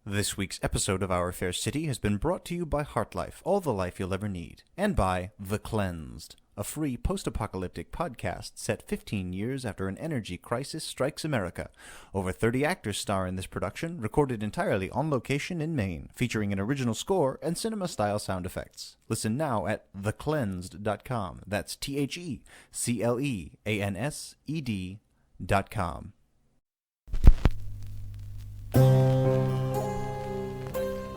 This week's episode of Our Fair City has been brought to you by HartLife, all the life you'll ever need, and by The Cleansed, a free post-apocalyptic podcast set 15 years after an energy crisis strikes America. Over 30 actors star in this production, recorded entirely on location in Maine, featuring an original score and cinema-style sound effects. Listen now at thecleansed.com. That's TheCleansed.com.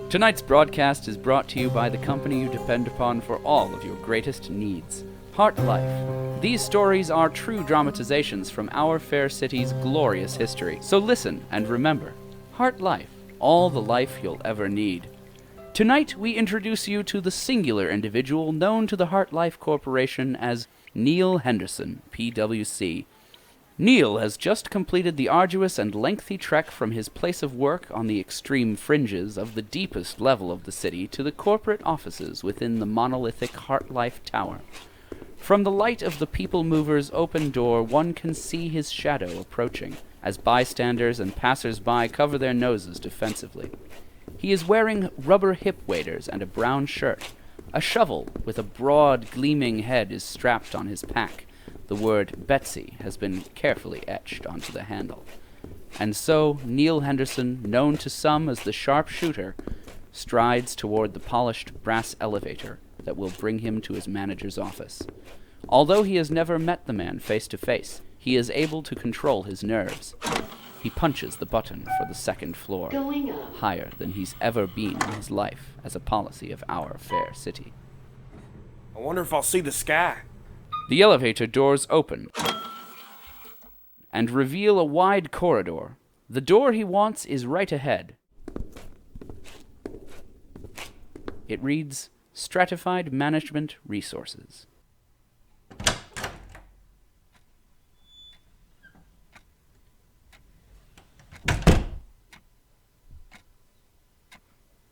Tonight's broadcast is brought to you by the company you depend upon for all of your greatest needs, HartLife. These stories are true dramatizations from our fair city's glorious history. So listen and remember, HartLife, all the life you'll ever need. Tonight we introduce you to the singular individual known to the HartLife Corporation as Neal Henderson, PWC. Neal has just completed the arduous and lengthy trek from his place of work on the extreme fringes of the deepest level of the city to the corporate offices within the monolithic HartLife Tower. From the light of the People Mover's open door, one can see his shadow approaching, as bystanders and passers-by cover their noses defensively. He is wearing rubber hip waders and a brown shirt. A shovel with a broad, gleaming head is strapped on his pack. The word Betsy has been carefully etched onto the handle. And so, Neal Henderson, known to some as the sharpshooter, strides toward the polished brass elevator that will bring him to his manager's office. Although he has never met the man face to face, he is able to control his nerves. He punches the button for the second floor, higher than he's ever been in his life as a policy of our fair city. I wonder if I'll see the sky. The elevator doors open and reveal a wide corridor. The door he wants is right ahead. It reads, Stratified Management Resources.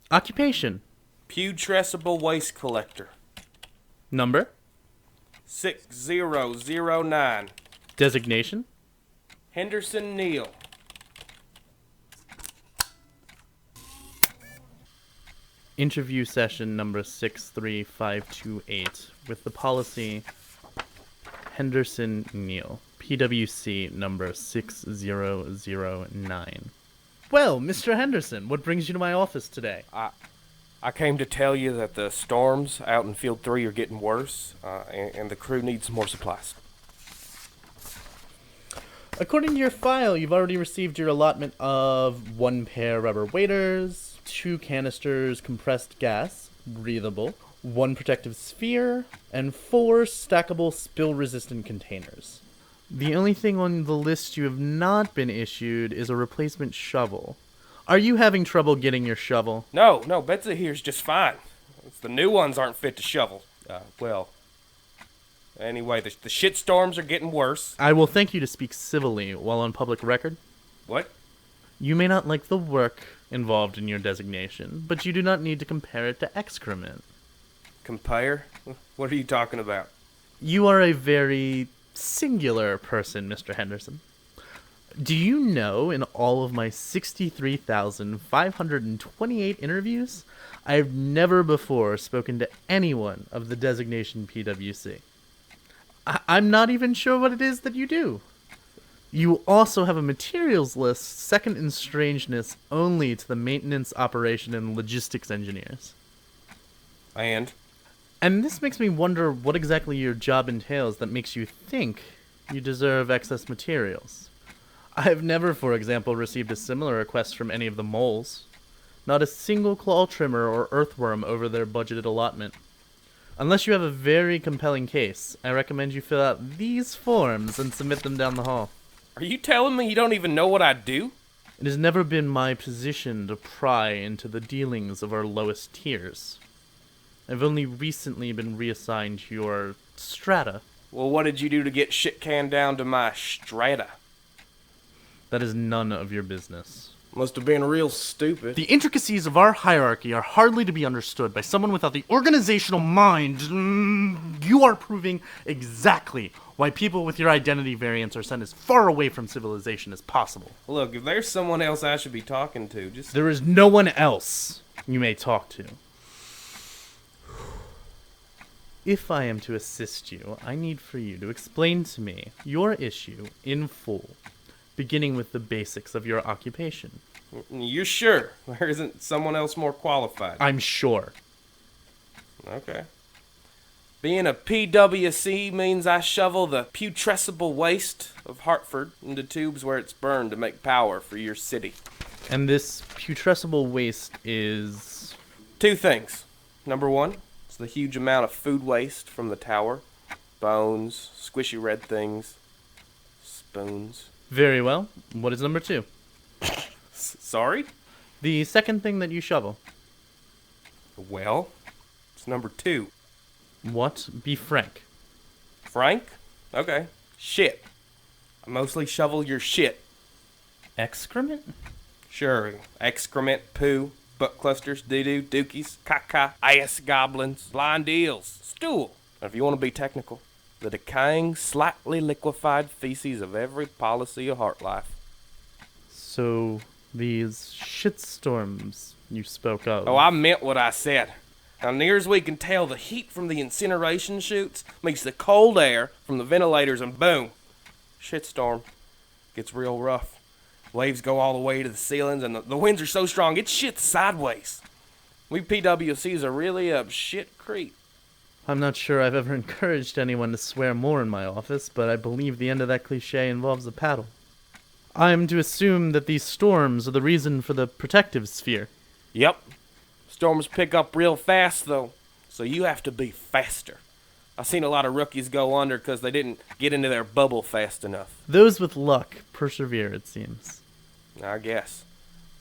Occupation. Putrescible waste collector. Number. 6009. Designation. Henderson Neal. Interview session number 63528 with the policy Henderson Neal, PWC number 6009. Well, Mr. Henderson, what brings you to my office today? I came to tell you that the storms out in Field 3 are getting worse, and the crew needs more supplies. According to your file, you've already received your allotment of 1 pair rubber waders, 2 canisters compressed gas, breathable, 1 protective sphere, and 4 stackable spill-resistant containers. The only thing on the list you have not been issued is a replacement shovel. Are you having trouble getting your shovel? No, Betsy here's just fine. It's the new ones aren't fit to shovel. Anyway, the shit storms are getting worse. I will thank you to speak civilly while on public record. What? You may not like the work involved in your designation, but you do not need to compare it to excrement. Compare? What are you talking about? You are a very singular person, Mr. Henderson. Do you know, in all of my 63,528 interviews, I've never before spoken to anyone of the designation PWC. I'm not even sure what it is that you do. You also have a materials list second in strangeness only to the maintenance, operation, and logistics engineers. And this makes me wonder what exactly your job entails that makes you think you deserve excess materials. I've never, for example, received a similar request from any of the moles. Not a single claw trimmer or earthworm over their budgeted allotment. Unless you have a very compelling case, I recommend you fill out these forms and submit them down the hall. are you telling me you don't even know what I do? It has never been my position to pry into the dealings of our lowest tiers. I've only recently been reassigned to your strata. Well, what did you do to get shit canned down to my strata? That is none of your business. Must have been real stupid. The intricacies of our hierarchy are hardly to be understood by someone without the organizational mind. You are proving exactly why people with your identity variants are sent as far away from civilization as possible. Look, if there's someone else I should be talking to, just... There is no one else you may talk to. If I am to assist you, I need for you to explain to me your issue in full, beginning with the basics of your occupation. You sure there isn't someone else more qualified? I'm sure. Okay. Being a PWC means I shovel the putrescible waste of Hartford into tubes where it's burned to make power for your city. And this putrescible waste is... Two things. Number one, it's the huge amount of food waste from the tower. Bones, squishy red things, spoons. Very well. What is number two? Sorry? The second thing that you shovel. Well, it's number two. What? Be frank. Frank? Okay. Shit. I mostly shovel your shit. Excrement? Sure. Excrement, poo, butt clusters, doo-doo, dookies, caca, ass goblins, blind eels, stool. And if you want to be technical, the decaying, slightly liquefied feces of every policy of HartLife. So, these shitstorms you spoke of... Oh, I meant what I said. Now, near as we can tell, the heat from the incineration chutes meets the cold air from the ventilators, and boom, shitstorm. Gets real rough. Waves go all the way to the ceilings, and the winds are so strong, it shits sideways. We PWCs are really a shit creep. I'm not sure I've ever encouraged anyone to swear more in my office, but I believe the end of that cliche involves a paddle. I'm to assume that these storms are the reason for the protective sphere. Yep. Storms pick up real fast, though, so you have to be faster. I've seen a lot of rookies go under because they didn't get into their bubble fast enough. Those with luck persevere, it seems. I guess.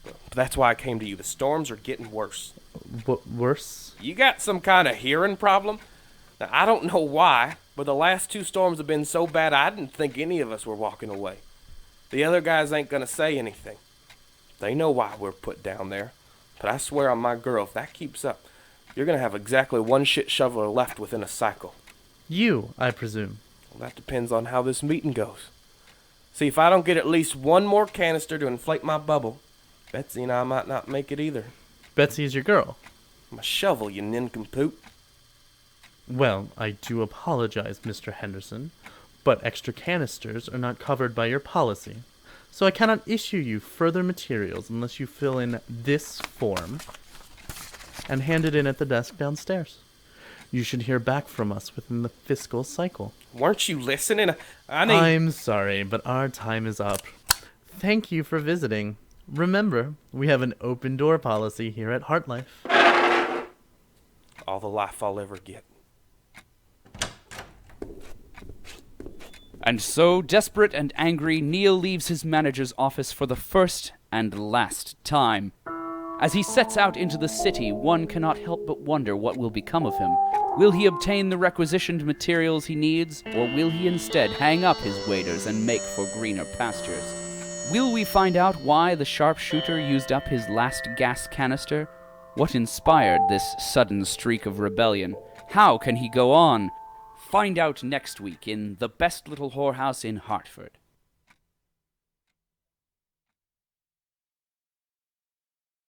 But that's why I came to you. The storms are getting worse. What, worse? You got some kind of hearing problem? Now, I don't know why, but the last two storms have been so bad I didn't think any of us were walking away. The other guys ain't gonna say anything. They know why we're put down there. But I swear on my girl, if that keeps up, you're gonna have exactly one shit shoveler left within a cycle. You, I presume. Well, that depends on how this meeting goes. See, if I don't get at least one more canister to inflate my bubble, Betsy and I might not make it either. Betsy's your girl. I'm a shovel, you nincompoop. Well, I do apologize, Mr. Henderson, but extra canisters are not covered by your policy. So I cannot issue you further materials unless you fill in this form and hand it in at the desk downstairs. You should hear back from us within the fiscal cycle. Weren't you listening? I'm sorry, but our time is up. Thank you for visiting. Remember, we have an open door policy here at HartLife. All the life I'll ever get. And so, desperate and angry, Neal leaves his manager's office for the first and last time. As he sets out into the city, one cannot help but wonder what will become of him. Will he obtain the requisitioned materials he needs, or will he instead hang up his waders and make for greener pastures? Will we find out why the sharpshooter used up his last gas canister? What inspired this sudden streak of rebellion? How can he go on? Find out next week in The Best Little Whorehouse in Hartford.